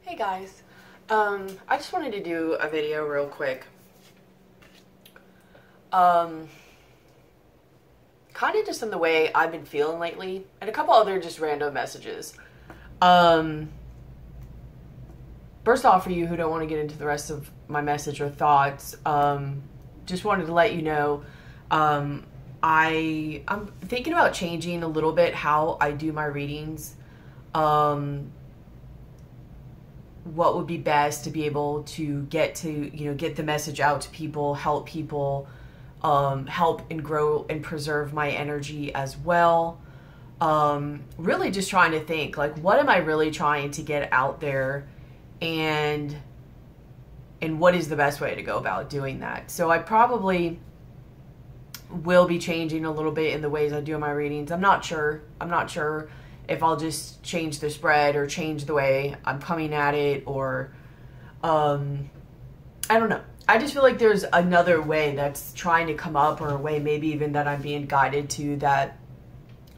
Hey guys, I just wanted to do a video real quick. Kind of just in the way I've been feeling lately, and a couple other just random messages. First off, for you who don't want to get into the rest of my message or thoughts, just wanted to let you know, I'm thinking about changing a little bit how I do my readings. What would be best to be able to get the message out to people, help people, help and grow and preserve my energy as well. Really just trying to think, like, what am I really trying to get out there, and what is the best way to go about doing that? So I probably will be changing a little bit in the ways I do my readings. I'm not sure if I'll just change the spread or change the way I'm coming at it, or I don't know. I just feel like there's another way that's trying to come up, or a way maybe even that I'm being guided to, that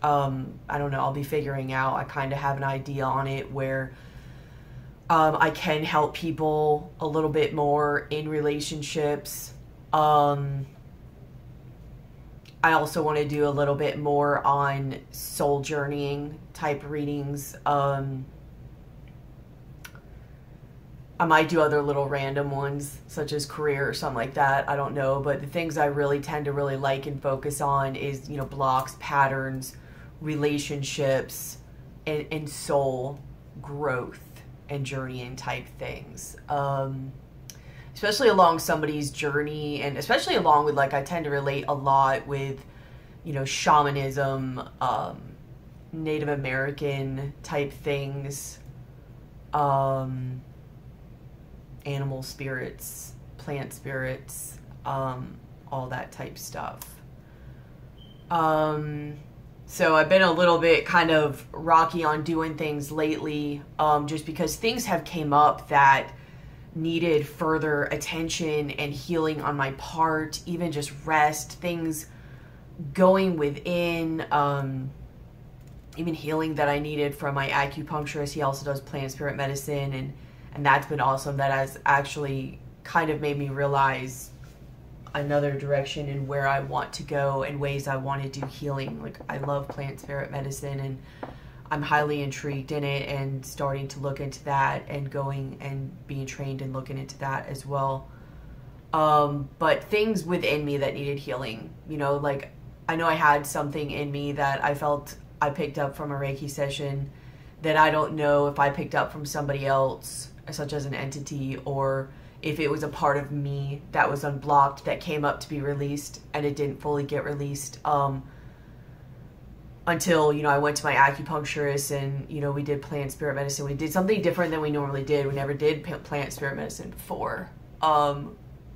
I don't know, I'll be figuring out. I kind of have an idea on it where I can help people a little bit more in relationships. I also want to do a little bit more on soul journeying type readings. I might do other little random ones, such as career or something like that. I don't know. But the things I really tend to really like and focus on is, blocks, patterns, relationships, and soul growth and journeying type things. Especially along somebody's journey, and especially along with, like, I tend to relate a lot with, shamanism, Native American type things, animal spirits, plant spirits, all that type stuff. So I've been a little bit kind of rocky on doing things lately, just because things have came up that needed further attention and healing on my part, even just rest, things going within, even healing that I needed from my acupuncturist. He also does plant spirit medicine, and that's been awesome. That has actually kind of made me realize another direction in where I want to go and ways I want to do healing. Like, I love plant spirit medicine, and I'm highly intrigued in it, and starting to look into that, and going and being trained and looking into that as well. But things within me that needed healing, like, I know I had something in me that I felt I picked up from a Reiki session that I don't know if I picked up from somebody else, such as an entity, or if it was a part of me that was unblocked that came up to be released, and it didn't fully get released. Until, I went to my acupuncturist, and, we did plant spirit medicine. We did something different than we normally did. We never did plant spirit medicine before,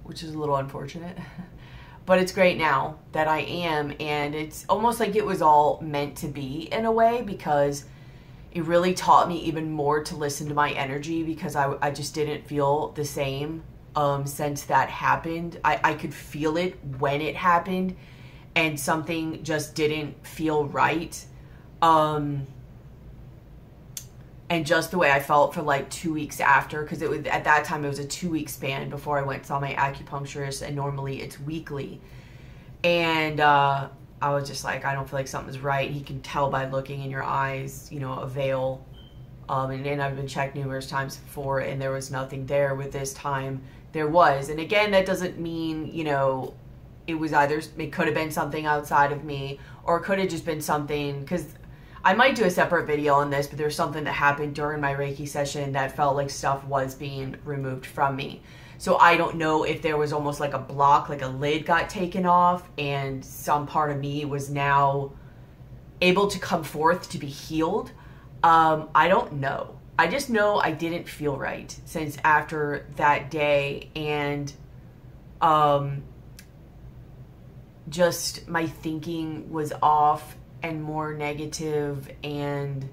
which is a little unfortunate. But it's great now that I am, and it's almost like it was all meant to be in a way, because it really taught me even more to listen to my energy, because I just didn't feel the same since that happened. I could feel it when it happened, and something just didn't feel right. And just the way I felt for like 2 weeks after, because it was, at that time, it was a 2-week span before I went and saw my acupuncturist, and normally it's weekly. And I was just like, I don't feel like something's right. He can tell by looking in your eyes, a veil. And then I've been checked numerous times before, and there was nothing there. With this time, there was. And again, that doesn't mean, it was either, it could have been something outside of me, or it could have just been something, because I might do a separate video on this, but there's something that happened during my Reiki session that felt like stuff was being removed from me. So I don't know if there was almost like a block, like a lid got taken off, and some part of me was now able to come forth to be healed. I don't know. I just know I didn't feel right since after that day, and just my thinking was off and more negative, and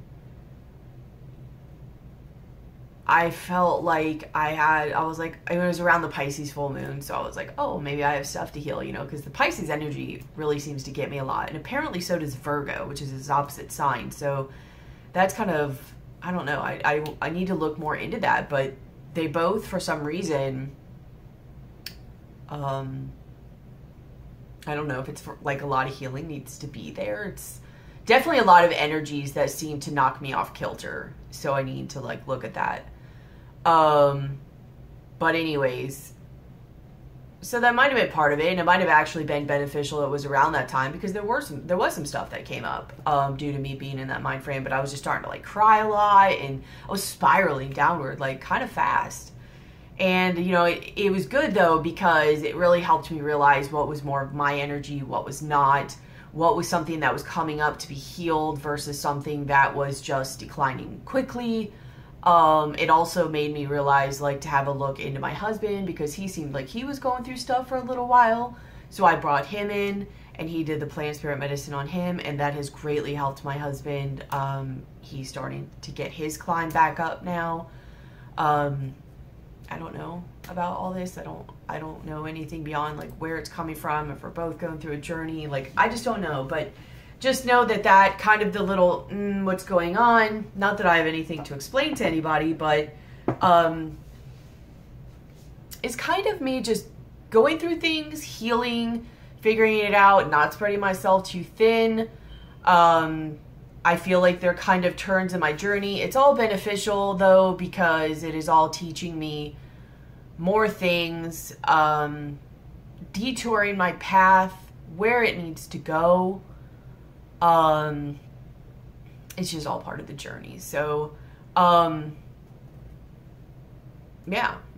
I felt like it was around the Pisces full moon, so I was like, oh, maybe I have stuff to heal, because the Pisces energy really seems to get me a lot, and apparently so does Virgo, which is his opposite sign. So that's kind of I don't know. I need to look more into that, but they both, for some reason, I don't know if it's for, like, a lot of healing needs to be there. It's definitely a lot of energies that seem to knock me off kilter. So I need to, like, look at that. But anyways, so that might have been part of it, and it might have actually been beneficial it was around that time, because there was some stuff that came up due to me being in that mind frame. But I was just starting to, like, cry a lot, and I was spiraling downward, like, kind of fast. And, you know, it was good, though, because it really helped me realize what was more of my energy, what was not, what was something that was coming up to be healed versus something that was just declining quickly. It also made me realize, like, to have a look into my husband, because he seemed like he was going through stuff for a little while. So I brought him in, and he did the plant spirit medicine on him, and that has greatly helped my husband. He's starting to get his climb back up now. I don't know about all this. I don't know anything beyond, like, where it's coming from, if we're both going through a journey. Like, I just don't know, but just know that kind of the little, what's going on, not that I have anything to explain to anybody, but it's kind of me just going through things, healing, figuring it out, not spreading myself too thin. I feel like they're kind of turns in my journey. It's all beneficial, though, because it is all teaching me more things, detouring my path, where it needs to go. It's just all part of the journey. So, yeah,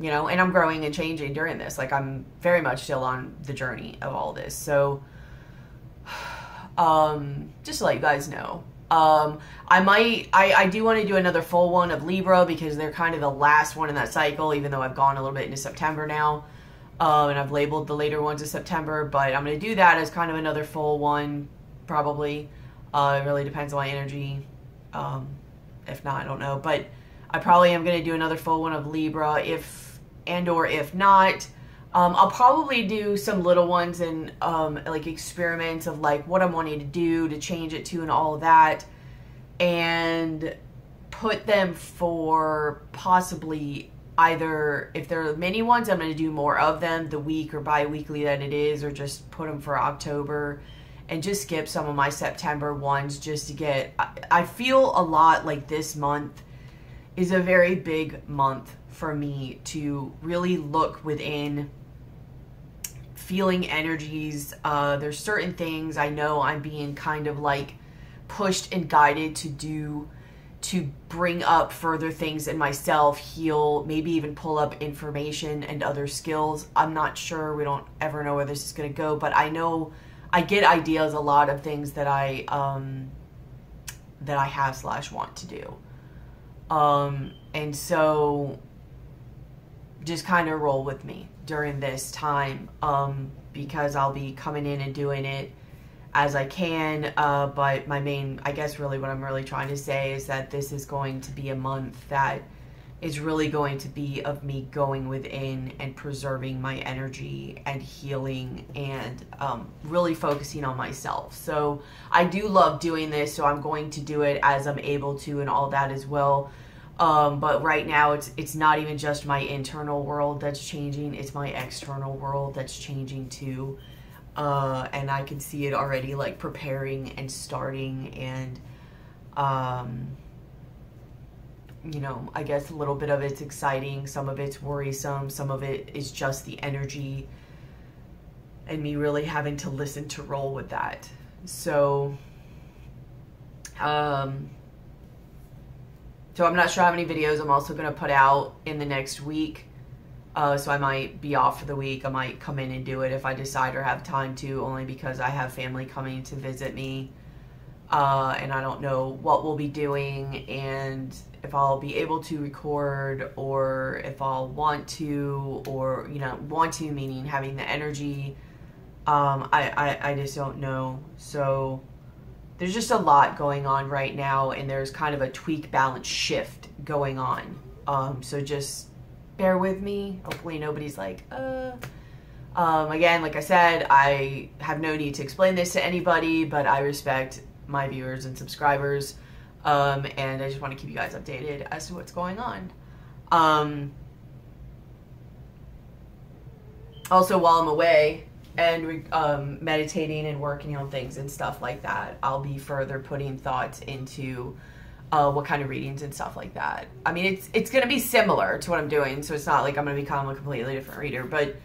you know, and I'm growing and changing during this. Like, I'm very much still on the journey of all this. So, just to let you guys know, I do want to do another full one of Libra, because they're kind of the last one in that cycle, even though I've gone a little bit into September now. And I've labeled the later ones as September, but I'm going to do that as kind of another full one, probably. It really depends on my energy. If not, I don't know. But I probably am going to do another full one of Libra, if not. I'll probably do some little ones and like experiments of, like, what I'm wanting to do to change it to and all of that, and put them for possibly either, if they're mini ones, I'm going to do more of them the week or bi-weekly that it is, or just put them for October and just skip some of my September ones, just to get, I feel a lot like this month is a very big month for me to really look within, feeling energies. There's certain things I know I'm being kind of, like, pushed and guided to do, to bring up further things in myself, heal, maybe even pull up information and other skills. I'm not sure. We don't ever know where this is going to go, but I know I get ideas a lot of things that I have / want to do. And so just kind of roll with me during this time, because I'll be coming in and doing it as I can. But my main, I guess really what I'm really trying to say is that this is going to be a month that is really going to be of me going within and preserving my energy and healing, and really focusing on myself. So I do love doing this, so I'm going to do it as I'm able to and all that as well. But right now it's not even just my internal world that's changing, it's my external world that's changing too. And I can see it already, like, preparing and starting, and you know, I guess a little bit of it's exciting, some of it's worrisome, some of it is just the energy and me really having to listen to roll with that. So so I'm not sure how many videos I'm also going to put out in the next week. So I might be off for the week. I might come in and do it if I decide or have time to, only because I have family coming to visit me. And I don't know what we'll be doing, and if I'll be able to record, or if I'll want to, or, you know, want to meaning having the energy. I just don't know. So there's just a lot going on right now, and there's kind of a tweak balance shift going on. So just bear with me. Hopefully nobody's like, again, like I said, I have no need to explain this to anybody, but I respect my viewers and subscribers. And I just want to keep you guys updated as to what's going on. Also, while I'm away and meditating and working on things and stuff like that, I'll be further putting thoughts into what kind of readings and stuff like that. I mean, it's going to be similar to what I'm doing, so it's not like I'm going to become a completely different reader, but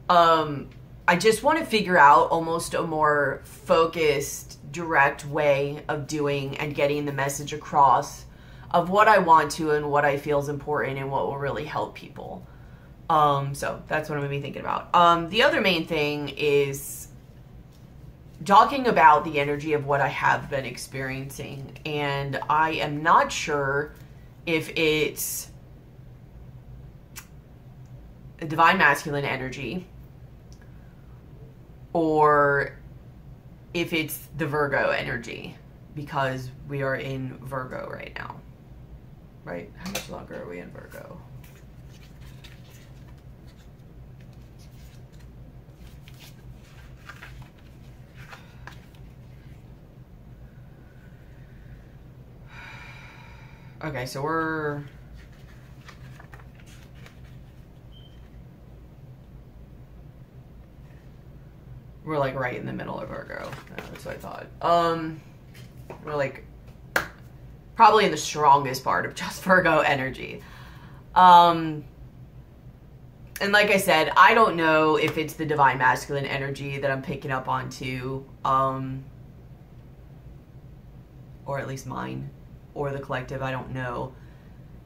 I just want to figure out almost a more focused, direct way of doing and getting the message across of what I want to and what I feel is important and what will really help people. So that's what I'm going to be thinking about. The other main thing is talking about the energy of what I have been experiencing. And I am not sure if it's a divine masculine energy or if it's the Virgo energy, because we are in Virgo right now. Right? How much longer are we in Virgo? Okay, so we're like right in the middle of Virgo. That's what I thought. We're like probably in the strongest part of just Virgo energy. And like I said, I don't know if it's the divine masculine energy that I'm picking up on too, or at least mine. Or the collective, I don't know.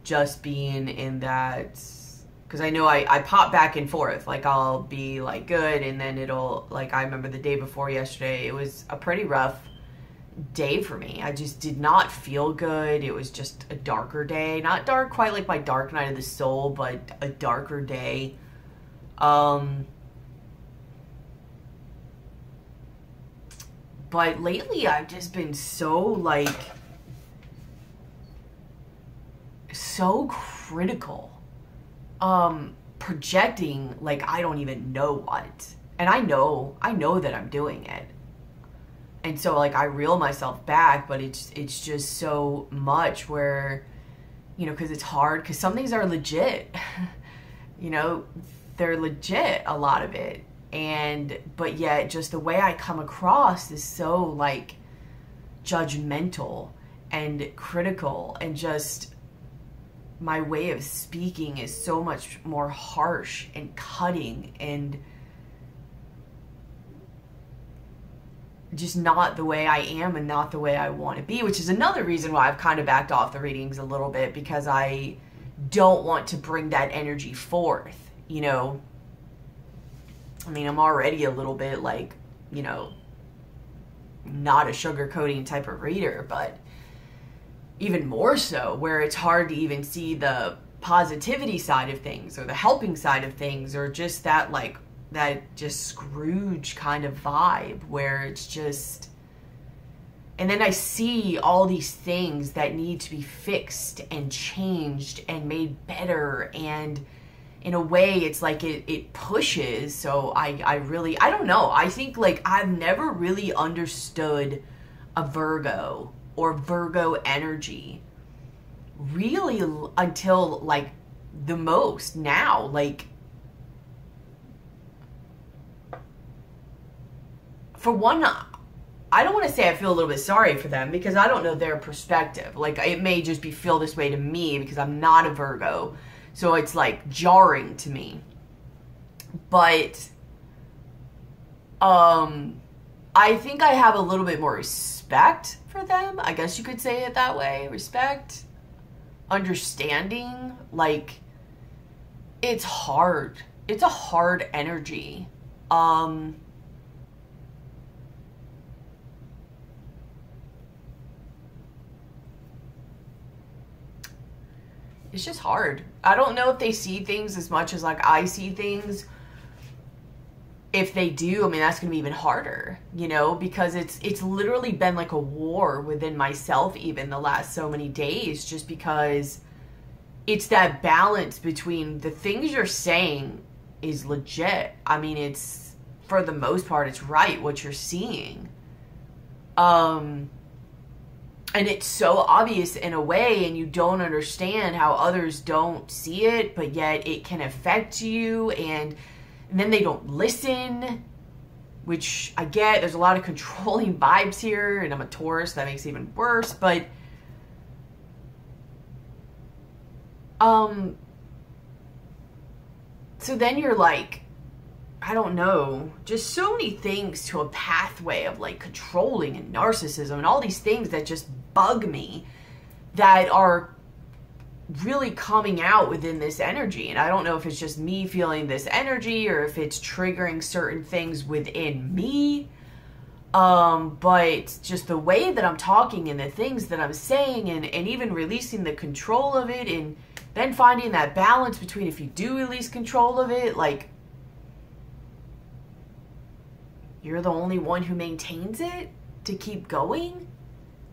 Just being in that, because I know I pop back and forth. Like, I'll be like good, and then it'll, like, I remember the day before yesterday, it was a pretty rough day for me. I just did not feel good. It was just a darker day. Not dark quite like my dark night of the soul, but a darker day. But lately I've just been so like so critical, projecting like I don't even know what, and I know that I'm doing it, and so like I reel myself back, but it's just so much where, you know, because it's hard, because some things are legit. You know, they're legit, a lot of it, but yet just the way I come across is so like judgmental and critical, and just my way of speaking is so much more harsh and cutting and just not the way I am and not the way I want to be, which is another reason why I've kind of backed off the readings a little bit, because I don't want to bring that energy forth, you know. I mean, I'm already a little bit like, you know, not a sugarcoating type of reader, but even more so, where it's hard to even see the positivity side of things or the helping side of things, or just that like that just Scrooge kind of vibe where it's just, and then I see all these things that need to be fixed and changed and made better, and in a way it's like it pushes. So I really, I don't know, I think like I've never really understood a Virgo or Virgo energy really until like the most now. Like, for one, I don't want to say I feel a little bit sorry for them, because I don't know their perspective. Like, it may just feel this way to me because I'm not a Virgo, so it's like jarring to me. But I think I have a little bit more respect for them, I guess you could say it that way. Respect, understanding. Like, it's hard. It's a hard energy. It's just hard. I don't know if they see things as much as like I see things. If they do, I mean, that's going to be even harder, you know, because it's literally been like a war within myself even the last so many days, just because it's that balance between the things you're saying is legit. I mean, it's, for the most part, it's right what you're seeing. And And it's so obvious in a way, and you don't understand how others don't see it, but yet it can affect you, and then they don't listen, which I get. There's a lot of controlling vibes here, and I'm a Taurus, that makes it even worse, but so then you're like, I don't know, just so many things to a pathway of like controlling and narcissism and all these things that just bug me, that are really coming out within this energy. And I don't know if it's just me feeling this energy or if it's triggering certain things within me. But just the way that I'm talking and the things that I'm saying, and even releasing the control of it, and then finding that balance between, if you do release control of it, like, you're the only one who maintains it to keep going.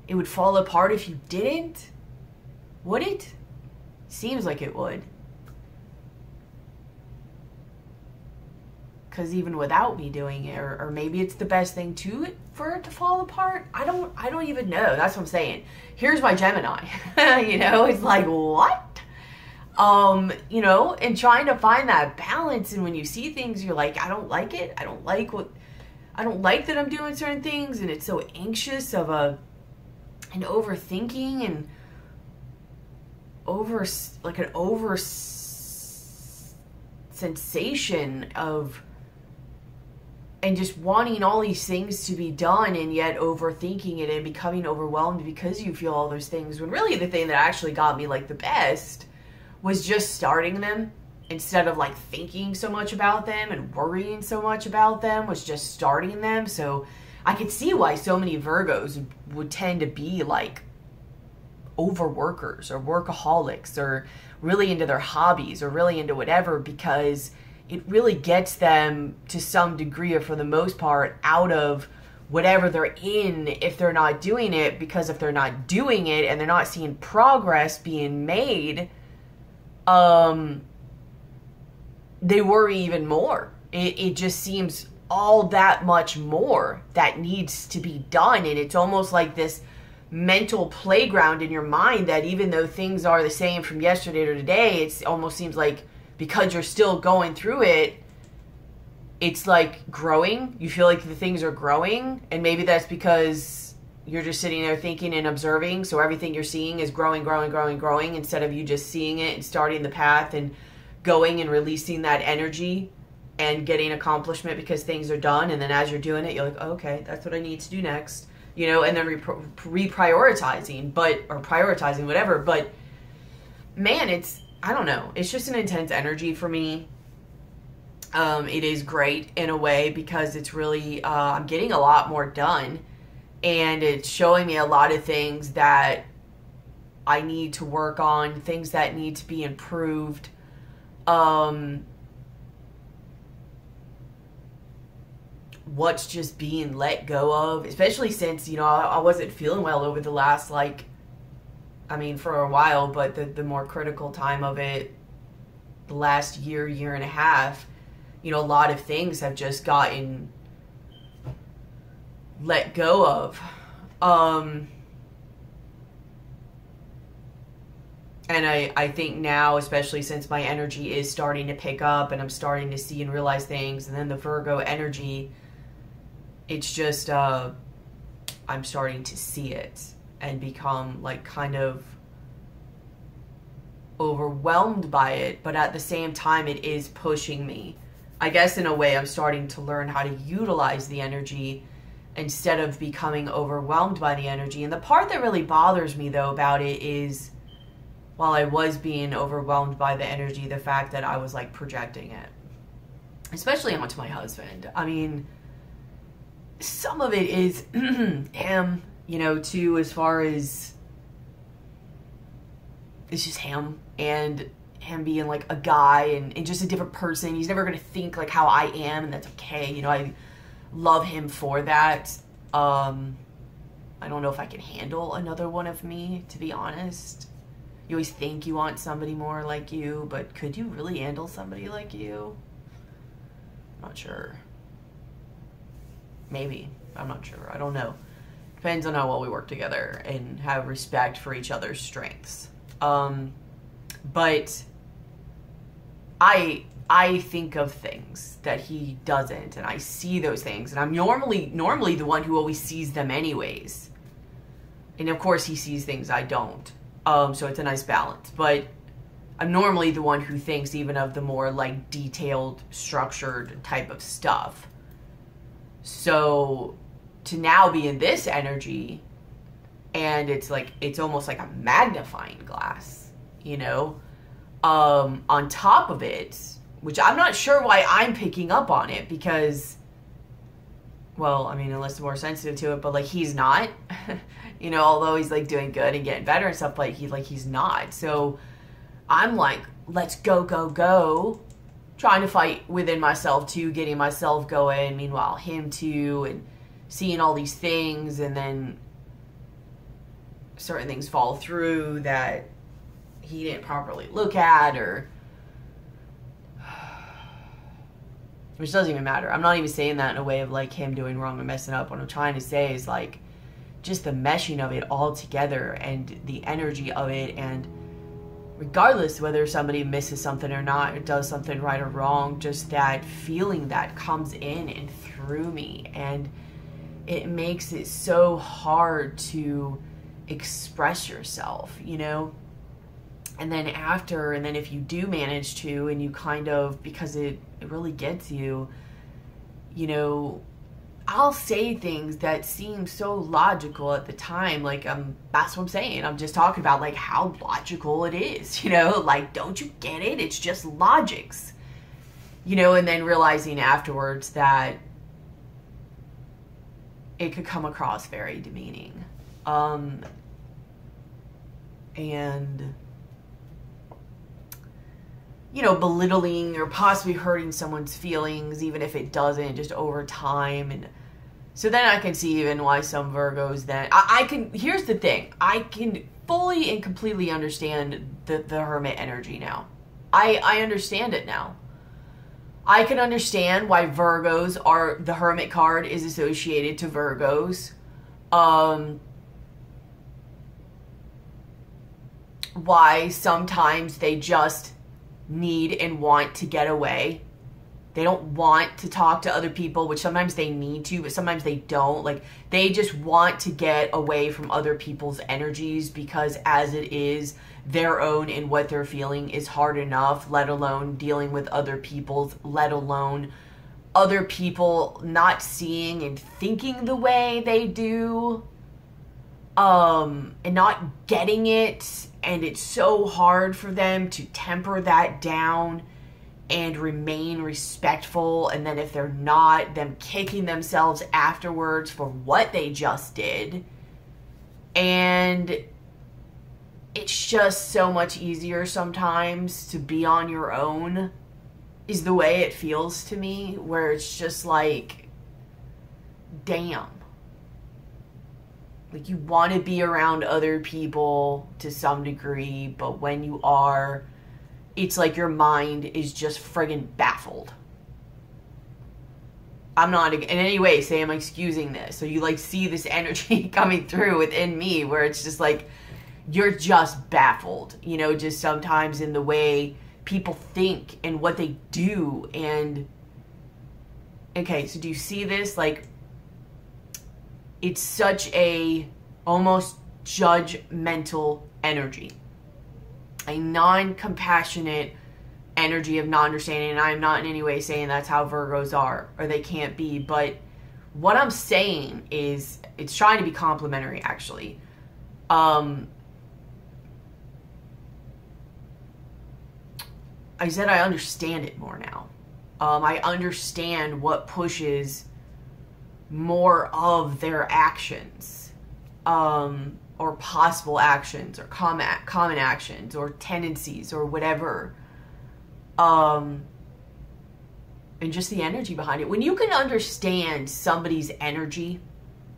It would fall apart if you didn't. Would it? Seems like it would. Because even without me doing it, or maybe it's the best thing for it to fall apart. I don't even know. That's what I'm saying. Here's my Gemini. You know, it's like, what? You know, and trying to find that balance. And when you see things, you're like, I don't like it. I don't like that I'm doing certain things, and it's so anxious of an overthinking, and an over sensation of, and just wanting all these things to be done, and yet overthinking it and becoming overwhelmed because you feel all those things, when really the thing that actually got me like the best was just starting them. Instead of like thinking so much about them and worrying so much about them, was just starting them. So I could see why so many Virgos would tend to be like overworkers or workaholics, or really into their hobbies, or really into whatever, because it really gets them to some degree, or for the most part, out of whatever they're in if they're not doing it. Because if they're not doing it and they're not seeing progress being made, they worry even more. It just seems all that much more that needs to be done. And it's almost like this mental playground in your mind, that even though things are the same from yesterday to today, it almost seems like, because you're still going through it, it's like growing. You feel like the things are growing. And maybe that's because you're just sitting there thinking and observing. So everything you're seeing is growing, instead of you just seeing it and starting the path and going and releasing that energy and getting accomplishment because things are done. And then as you're doing it, you're like, oh, okay, that's what I need to do next, you know, and then reprioritizing, or prioritizing, whatever. But man, I don't know, it's just an intense energy for me. It is great in a way, because it's really, I'm getting a lot more done, and it's showing me a lot of things that I need to work on, things that need to be improved. What's just being let go of, especially since, you know, I wasn't feeling well over the last, like, I mean, for a while, but the more critical time of it, the last year and a half, you know, a lot of things have just gotten let go of. And I think now, especially since my energy is starting to pick up and I'm starting to see and realize things, and then the Virgo energy, it's just, I'm starting to see it and become like kind of overwhelmed by it. But at the same time, it is pushing me. I guess in a way, I'm starting to learn how to utilize the energy instead of becoming overwhelmed by the energy. And the part that really bothers me, though, about it is, while I was being overwhelmed by the energy, the fact that I was like projecting it, especially onto my husband. I mean, some of it is him, you know, too, as far as it's just him, and him being like a guy and just a different person. He's never going to think like how I am, and that's okay. You know, I love him for that. I don't know if I can handle another one of me, to be honest. You always think you want somebody more like you, but could you really handle somebody like you? I'm not sure. Maybe. I'm not sure. I don't know. Depends on how well we work together and have respect for each other's strengths. But I think of things that he doesn't, and I see those things, and I'm normally the one who always sees them anyways. And of course he sees things I don't. So it's a nice balance. But I'm normally the one who thinks even of the more like detailed, structured type of stuff. So to now be in this energy, and it's almost like a magnifying glass, you know, on top of it, which I'm not sure why I'm picking up on it, because, well, I mean, unless I'm more sensitive to it, but like he's not, you know, although he's like doing good and getting better and stuff, but he's not. So I'm like, let's go, trying to fight within myself too, getting myself going, meanwhile him too, and seeing all these things, and then certain things fall through that he didn't properly look at, or which doesn't even matter. I'm not even saying that in a way of like him doing wrong or messing up. What I'm trying to say is like just the meshing of it all together and the energy of it, and regardless whether somebody misses something or not, or does something right or wrong, just that feeling that comes in and through me, and it makes it so hard to express yourself, you know? And then if you do manage to, and you kind of, because it really gets you, you know, I'll say things that seem so logical at the time, like, that's what I'm saying. I'm just talking about, like, how logical it is, you know? Like, don't you get it? It's just logics, you know? And then realizing afterwards that it could come across very demeaning. And, you know, belittling or possibly hurting someone's feelings, even if it doesn't, just over time. And so then I can see even why some Virgos then, here's the thing, I can fully and completely understand the hermit energy now. I understand it now. I can understand why Virgos are, the hermit card is associated to Virgos. Why sometimes they just need and want to get away. They don't want to talk to other people, which sometimes they need to, but sometimes they don't. Like, they just want to get away from other people's energies, because as it is, their own and what they're feeling is hard enough, let alone dealing with other people's, let alone other people not seeing and thinking the way they do, and not getting it. And it's so hard for them to temper that down and remain respectful. And then if they're not, them kicking themselves afterwards for what they just did. And it's just so much easier sometimes to be on your own, is the way it feels to me, where it's just like, damn. Like, you want to be around other people to some degree, but when you are, it's like your mind is just friggin' baffled. I'm not in any way saying I'm excusing this. So you like see this energy coming through within me, where it's just like, you're just baffled, you know, just sometimes in the way people think and what they do. And okay, so do you see this? Like, it's such a almost judgmental energy, a non-compassionate energy of non-understanding. And I'm not in any way saying that's how Virgos are, or they can't be, but what I'm saying is it's trying to be complimentary, actually. I said I understand it more now. I understand what pushes more of their actions, or possible actions, or common actions, or tendencies, or whatever, and just the energy behind it. When you can understand somebody's energy,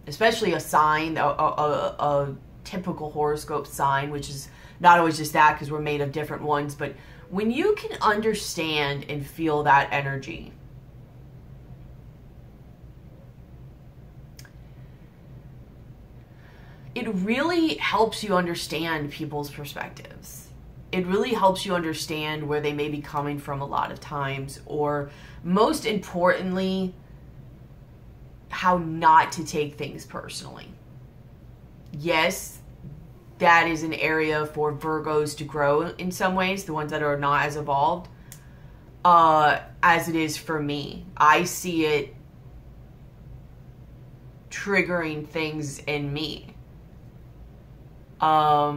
especially a sign, a typical horoscope sign, which is not always just that, because we're made of different ones, but when you can understand and feel that energy, it really helps you understand people's perspectives. It really helps you understand where they may be coming from a lot of times, or most importantly, how not to take things personally. Yes, that is an area for Virgos to grow in some ways, the ones that are not as evolved, as it is for me. I see it triggering things in me. I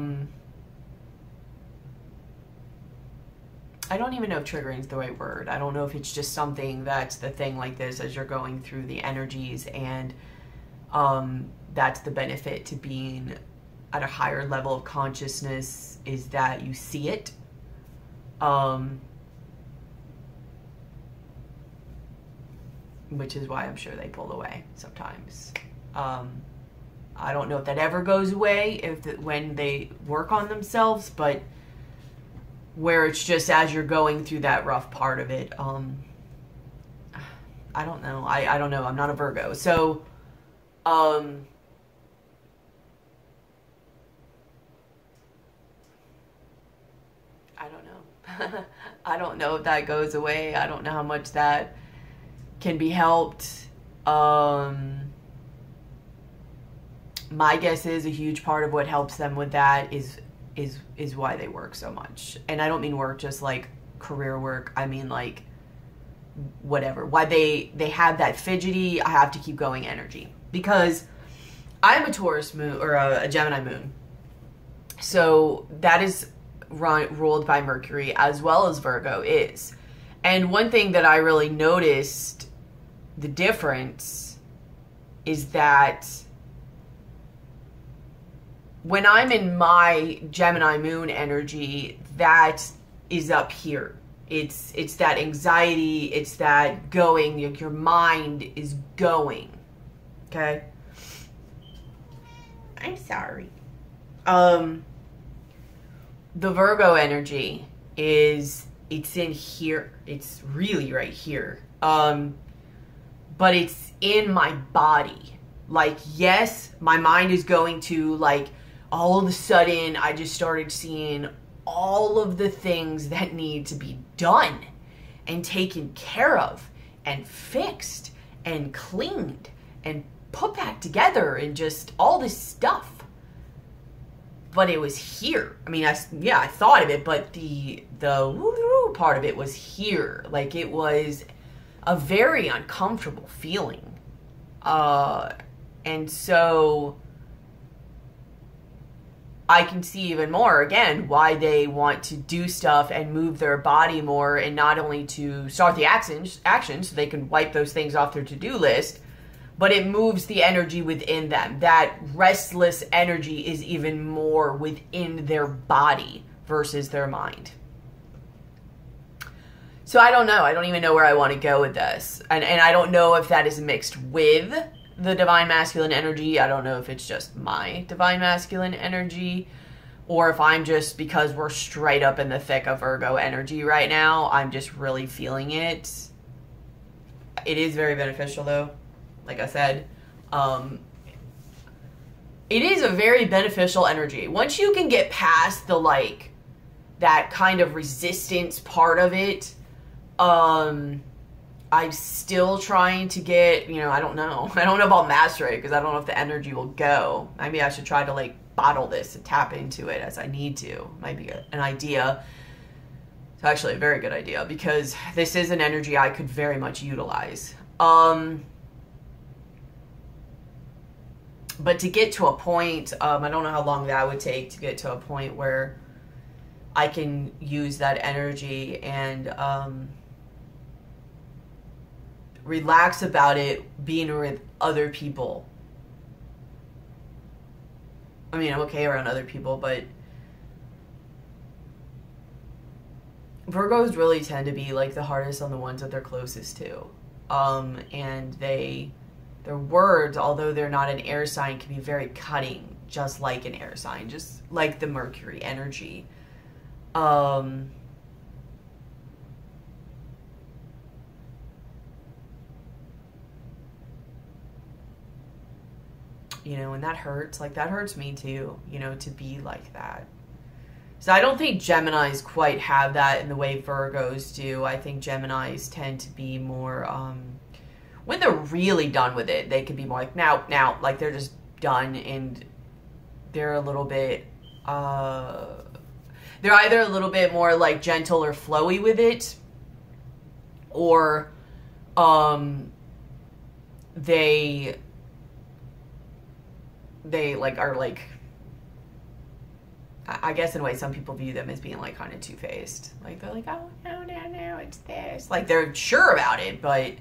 don't even know if triggering is the right word. I don't know if it's just something that's the thing like this as you're going through the energies, and that's the benefit to being at a higher level of consciousness, is that you see it. Which is why I'm sure they pull away sometimes. I don't know if that ever goes away when they work on themselves, but where it's just as you're going through that rough part of it, I don't know. I don't know. I'm not a Virgo. So, I don't know. I don't know if that goes away. I don't know how much that can be helped. My guess is a huge part of what helps them with that is why they work so much. And I don't mean work just like career work. I mean like whatever. Why they have that fidgety, I have to keep going energy. Because I'm a Taurus moon, or a Gemini moon. So that is ruled by Mercury, as well as Virgo is. And one thing that I really noticed the difference is that when I'm in my Gemini moon energy, that is up here. It's that anxiety, it's that going, your mind is going. Okay? I'm sorry. The Virgo energy it's in here. It's really right here. But it's in my body. Like, yes, my mind is going to, like, all of a sudden, I just started seeing all of the things that need to be done and taken care of and fixed and cleaned and put back together and just all this stuff. But it was here. I mean, I thought of it, but the woo-woo part of it was here. Like, it was a very uncomfortable feeling. And so I can see even more, again, why they want to do stuff and move their body more, and not only to start the action so they can wipe those things off their to-do list, but it moves the energy within them. That restless energy is even more within their body versus their mind. So I don't know. I don't even know where I want to go with this. And I don't know if that is mixed with the divine masculine energy. I don't know if it's just my divine masculine energy, or if I'm just, because we're straight up in the thick of Virgo energy right now, I'm just really feeling it. It is very beneficial though. Like I said, it is a very beneficial energy. Once you can get past the, like, that kind of resistance part of it, I'm still trying to get, I don't know. I don't know about master it, because I don't know if the energy will go. Maybe I should try to, like, bottle this and tap into it as I need to. Might be an idea. It's actually a very good idea, because this is an energy I could very much utilize. But to get to a point, I don't know how long that would take to get to a point where I can use that energy and relax about it being with other people. I mean, I'm okay around other people, but Virgos really tend to be, like, the hardest on the ones that they're closest to. And their words, although they're not an air sign, can be very cutting, just like an air sign, just like the Mercury energy. you know, and that hurts. Like, that hurts me too, you know, to be like that. So I don't think Geminis quite have that in the way Virgos do. I think Geminis tend to be more, when they're really done with it, they can be more like, now, like they're just done, and they're a little bit, they're either a little bit more like gentle or flowy with it, or they like are like, I guess in a way some people view them as being like kind of two-faced. Like they're like, oh no, it's this. Like they're sure about it, but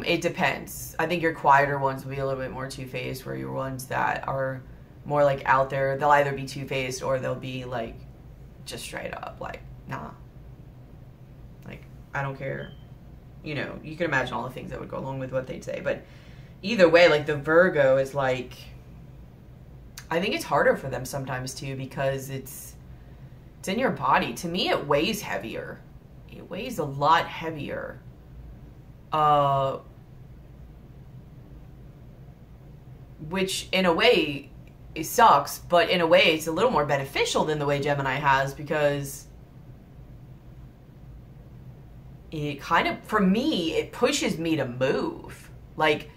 it depends. I think your quieter ones will be a little bit more two-faced, where your ones that are more like out there, they'll either be two-faced or they'll be like just straight up like, nah. Like, I don't care. You know, you can imagine all the things that would go along with what they'd say. But either way, like the Virgo is like, I think it's harder for them sometimes too, because it's in your body. To me, it weighs heavier. It weighs a lot heavier. Which in a way it sucks, but in a way it's a little more beneficial than the way Gemini has, because it kind of, for me, it pushes me to move. Like,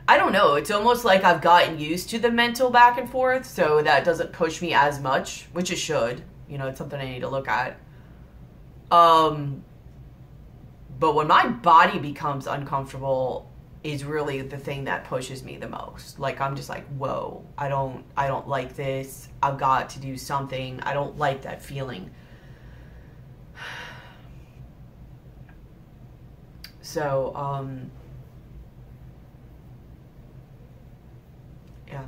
I don't know, it's almost like I've gotten used to the mental back and forth, so that doesn't push me as much, which it should. You know, it's something I need to look at. But when my body becomes uncomfortable is really the thing that pushes me the most. Like, I'm just like, whoa, I don't like this. I've got to do something. I don't like that feeling. So, yeah.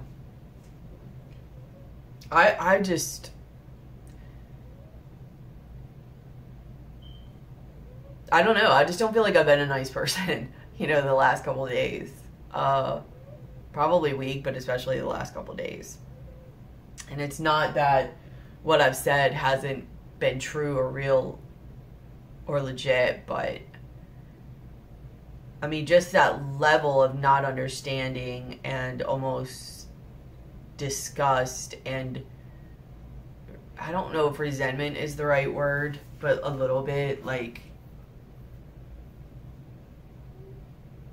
I just, I don't know. I just don't feel like I've been a nice person, you know, the last couple of days. Probably week, but especially the last couple of days. And it's not that what I've said hasn't been true or real or legit, but I mean, just that level of not understanding and almost disgust, and I don't know if resentment is the right word, but a little bit like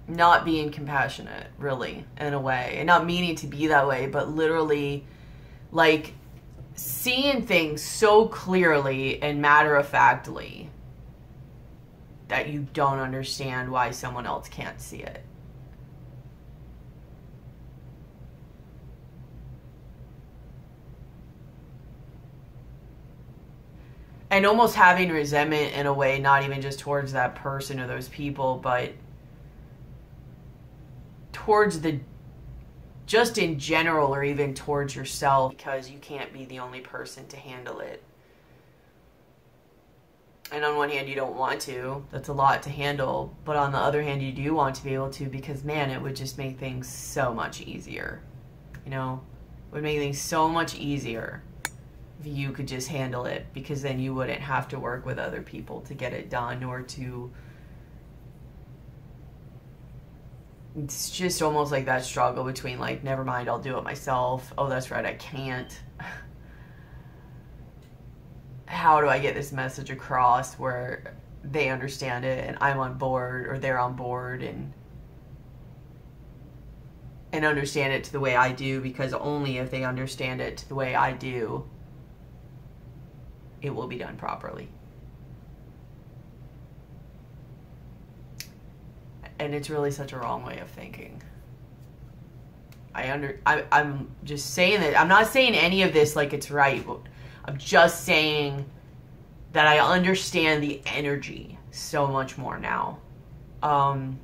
not being compassionate, really, in a way, and not meaning to be that way, but literally like seeing things so clearly and matter-of-factly that you don't understand why someone else can't see it. And almost having resentment in a way, not even just towards that person or those people, but towards the, just in general, or even towards yourself, because you can't be the only person to handle it. And on one hand, you don't want to. That's a lot to handle. But on the other hand, you do want to be able to, because, man, it would just make things so much easier. You know? It would make things so much easier if you could just handle it, because then you wouldn't have to work with other people to get it done, or to... It's just almost like that struggle between, like, never mind, I'll do it myself. Oh, that's right, I can't. How do I get this message across where they understand it and I'm on board, or they're on board, and understand it to the way I do, because only if they understand it to the way I do, it will be done properly. And it's really such a wrong way of thinking. I'm just saying that. I'm not saying any of this like it's right. I'm just saying that I understand the energy so much more now. I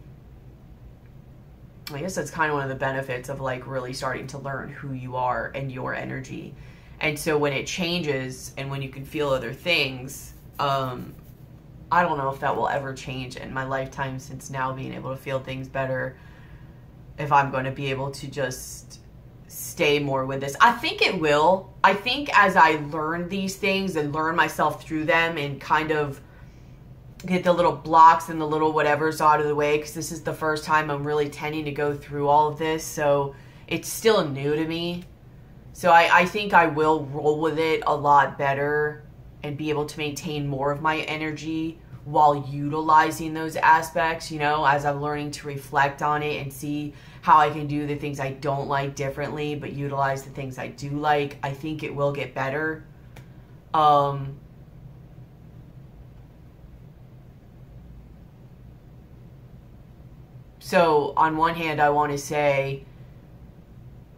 guess that's kind of one of the benefits of like really starting to learn who you are and your energy. And so when it changes and when you can feel other things, I don't know if that will ever change in my lifetime, since now being able to feel things better, if I'm going to be able to just stay more with this. I think it will. I think as I learn these things and learn myself through them and kind of get the little blocks and the little whatevers out of the way, because this is the first time I'm really tending to go through all of this. So it's still new to me. So I think I will roll with it a lot better and be able to maintain more of my energy while utilizing those aspects, you know, as I'm learning to reflect on it and see how I can do the things I don't like differently, but utilize the things I do like. I think it will get better. So on one hand, I want to say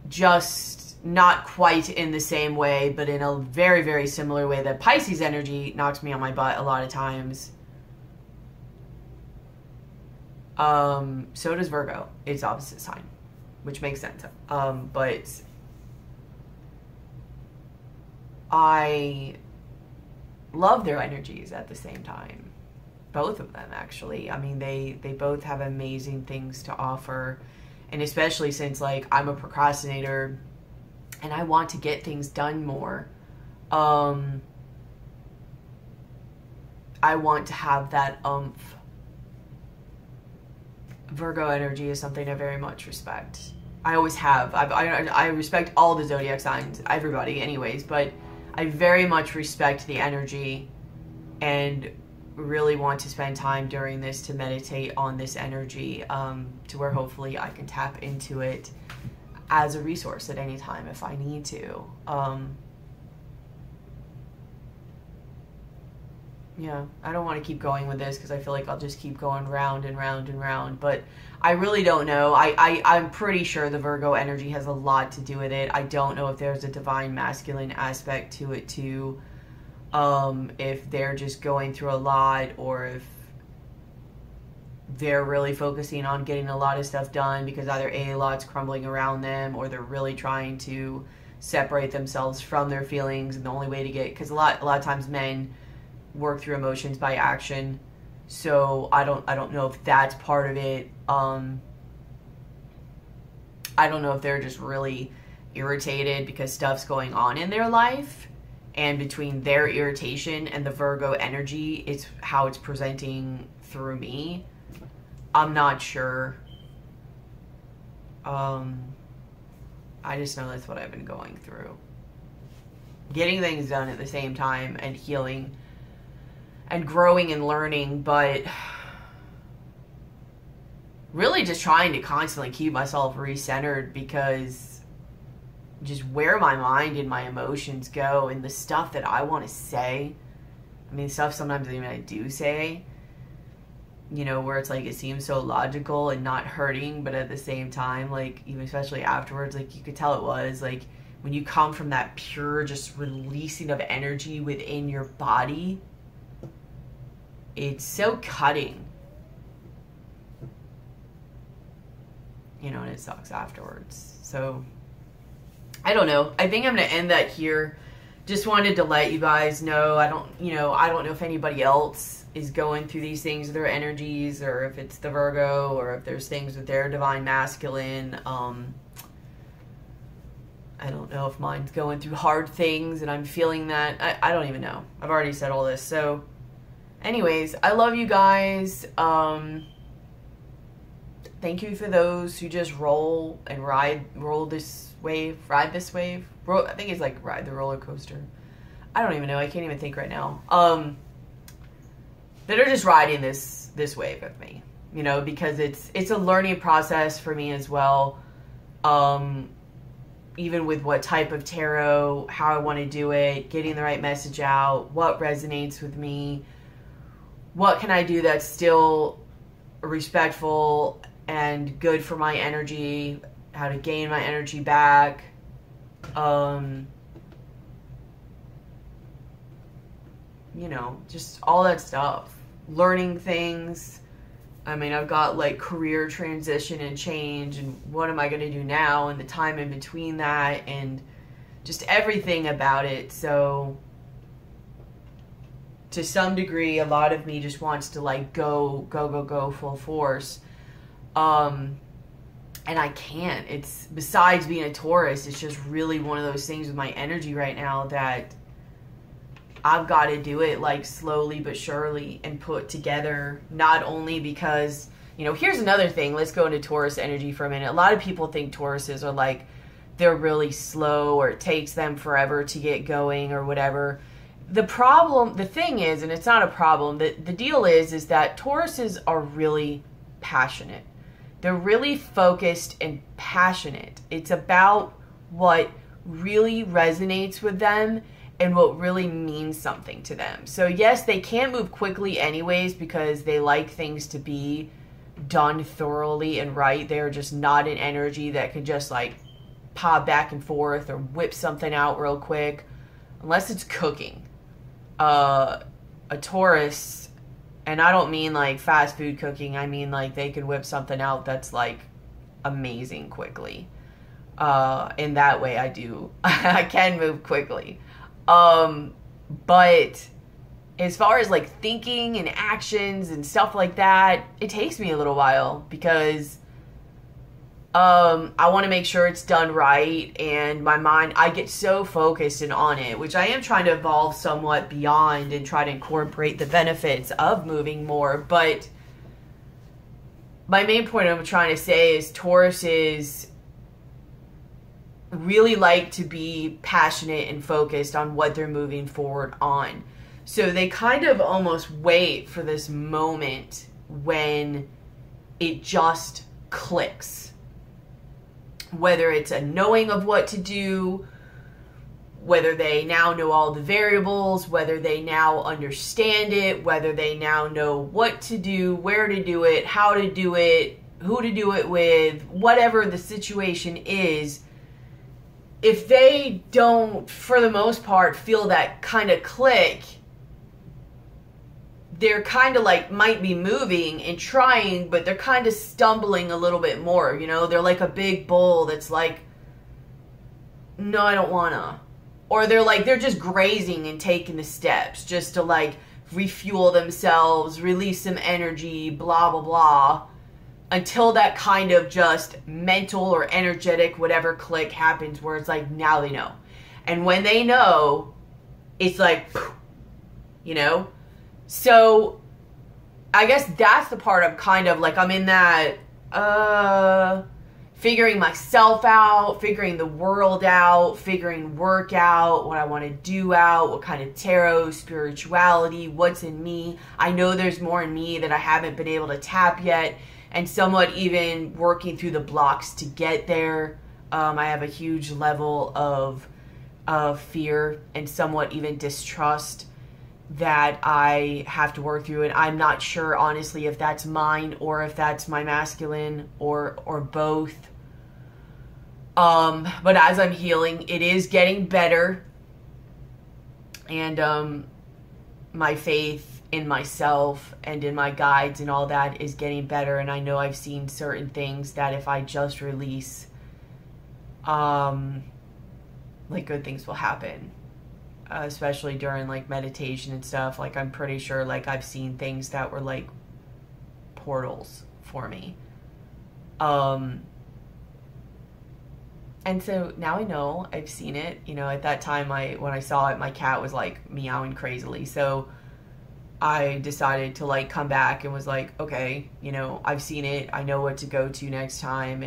just not quite in the same way, but in a very, very similar way that Pisces energy knocks me on my butt a lot of times. So does Virgo. It's opposite sign, which makes sense. But I love their energies at the same time. Both of them, actually. I mean, they both have amazing things to offer. And especially since, like, I'm a procrastinator and I want to get things done more. I want to have that oomph. Virgo energy is something I very much respect. I always have. I respect all the zodiac signs, everybody anyways, but I very much respect the energy and really want to spend time during this to meditate on this energy, to where hopefully I can tap into it as a resource at any time if I need to. Yeah, I don't want to keep going with this because I feel like I'll just keep going round and round and round, but I really don't know. I'm pretty sure the Virgo energy has a lot to do with it. I don't know if there's a divine masculine aspect to it too, if they're just going through a lot, or if they're really focusing on getting a lot of stuff done because either a lot's crumbling around them, or they're really trying to separate themselves from their feelings, and the only way to get, because a lot of times men work through emotions by action, so I don't know if that's part of it. I don't know if they're just really irritated because stuff's going on in their life, and between their irritation and the Virgo energy, it's how it's presenting through me. I'm not sure. I just know that's what I've been going through. Getting things done at the same time and healing and growing and learning, but really just trying to constantly keep myself recentered, because just where my mind and my emotions go and the stuff that I want to say, I mean, stuff sometimes even I do say, you know, where it's like it seems so logical and not hurting, but at the same time, like, even especially afterwards, like, you could tell it was like when you come from that pure just releasing of energy within your body, it's so cutting, you know, and it sucks afterwards. So I don't know. I think I'm going to end that here. Just wanted to let you guys know. I don't know if anybody else is going through these things with their energies, or if it's the Virgo, or if there's things with their divine masculine. I don't know if mine's going through hard things and I'm feeling that. I don't even know. I've already said all this. So anyways, I love you guys. Thank you for those who just roll and ride this wave. I think it's like ride the roller coaster. I don't even know. I can't even think right now. That are just riding this wave with me, you know, because it's a learning process for me as well. Even with what type of tarot, how I want to do it, getting the right message out, what resonates with me, what can I do that's still respectful and good for my energy, how to gain my energy back. You know, just all that stuff. Learning things. I mean, I've got like career transition and change, and what am I going to do now, and the time in between that, and just everything about it. So to some degree, a lot of me just wants to like go full force. And I can't. It's, besides being a Taurus, it's just really one of those things with my energy right now that I've got to do it like slowly but surely and put together, not only because You know, here's another thing. Let's go into Taurus energy for a minute. A lot of people think Tauruses are like, they're really slow, or it takes them forever to get going or whatever. The thing is, and it's not a problem, the deal is that Tauruses are really passionate. They're really focused and passionate. It's about what really resonates with them and what really means something to them. So yes, they can't move quickly anyways because they like things to be done thoroughly and right. They're just not an energy that can just like pop back and forth or whip something out real quick, unless it's cooking. A Taurus, and I don't mean like fast food cooking, I mean like they can whip something out that's like amazing quickly. In that way I do. I can move quickly. But as far as like thinking and actions and stuff like that, it takes me a little while because I want to make sure it's done right, and my mind, I get so focused and on it, which I am trying to evolve somewhat beyond and try to incorporate the benefits of moving more. But my main point I'm trying to say is Tauruses really like to be passionate and focused on what they're moving forward on. So they kind of almost wait for this moment when it just clicks. Whether it's a knowing of what to do, whether they now know all the variables, whether they now understand it, whether they now know what to do, where to do it, how to do it, who to do it with, whatever the situation is, if they don't, for the most part, feel that kind of click, they're kind of like might be moving and trying, but they're kind of stumbling a little bit more, you know? They're like a big bull that's like, no, I don't wanna. Or they're just grazing and taking the steps just to like refuel themselves, release some energy, blah, blah, blah, until that kind of just mental or energetic whatever click happens where it's like, now they know. And when they know, it's like, you know? So I guess that's the part of kind of like, I'm in that figuring myself out, figuring the world out, figuring work out, what I want to do out, what kind of tarot, spirituality, what's in me. I know there's more in me that I haven't been able to tap yet, and somewhat even working through the blocks to get there. I have a huge level of fear and somewhat even distrust that I have to work through, and I'm not sure honestly if that's mine or if that's my masculine or both. But as I'm healing, it is getting better, and my faith in myself and in my guides and all that is getting better, and I know I've seen certain things that if I just release, like good things will happen. Especially during like meditation and stuff. Like I'm pretty sure like I've seen things that were like portals for me. And so now I know I've seen it. You know, at that time when I saw it, my cat was like meowing crazily. So I decided to like come back and was like, okay, you know, I've seen it. I know what to go to next time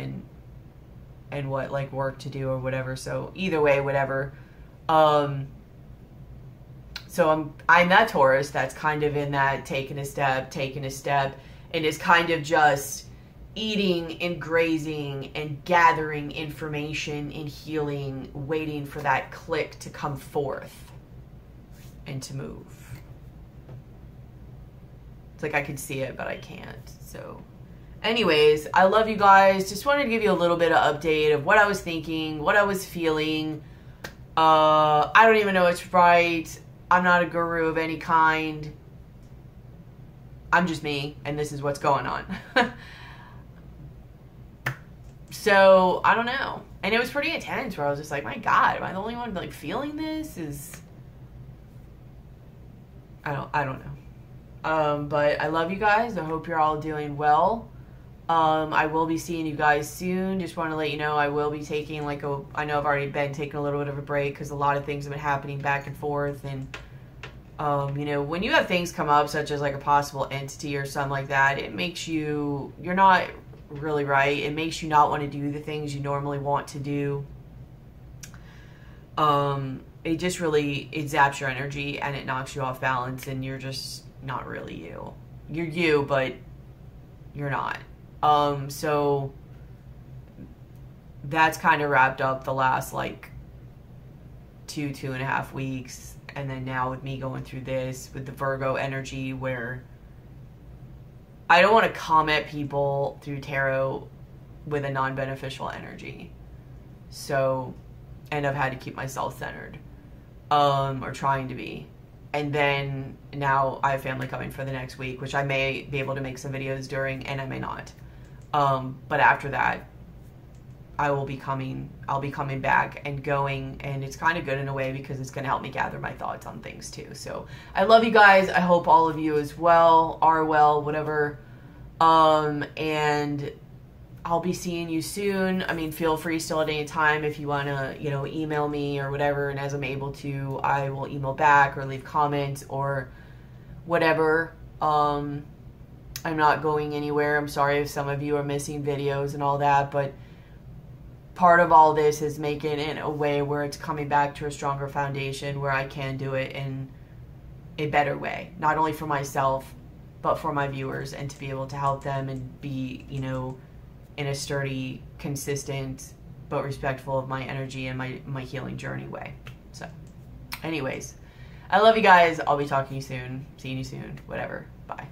and what like work to do or whatever. So either way, whatever. So I'm that Taurus that's kind of in that taking a step, and is kind of just eating and grazing and gathering information and healing, waiting for that click to come forth and to move. It's like I can see it, but I can't. So anyways, I love you guys. Just wanted to give you a little bit of update of what I was thinking, what I was feeling. I don't even know what's right. I'm not a guru of any kind. I'm just me, and this is what's going on. So, I don't know. And it was pretty intense where I was just like, my God, am I the only one like feeling this? I don't know. But I love you guys. I hope you're all doing well. I will be seeing you guys soon. Just want to let you know I will be taking I know I've already been taking a little bit of a break because a lot of things have been happening back and forth, and You know, when you have things come up, such as like a possible entity or something like that, it makes you're not really right. It makes you not want to do the things you normally want to do. It just really, it zaps your energy and it knocks you off balance, and you're just not really you. You're you, but you're not. So that's kind of wrapped up the last like 2.5 weeks. And then now with me going through this with the Virgo energy, where I don't want to come at people through tarot with a non-beneficial energy. So, and I've had to keep myself centered, or trying to be. And then now I have family coming for the next week, which I may be able to make some videos during, and I may not. But after that, I'll be coming back and going, and it's kind of good in a way because it's going to help me gather my thoughts on things too. So I love you guys. I hope all of you as well are well, whatever. And I'll be seeing you soon. I mean, feel free still at any time if you want to, you know, email me or whatever. And as I'm able to, I will email back or leave comments or whatever. I'm not going anywhere. I'm sorry if some of you are missing videos and all that, but part of all this is making it in a way where it's coming back to a stronger foundation where I can do it in a better way, not only for myself, but for my viewers, and to be able to help them and be, you know, in a sturdy, consistent, but respectful of my energy and my healing journey way. So anyways, I love you guys. I'll be talking to you soon, seeing you soon, whatever. Bye.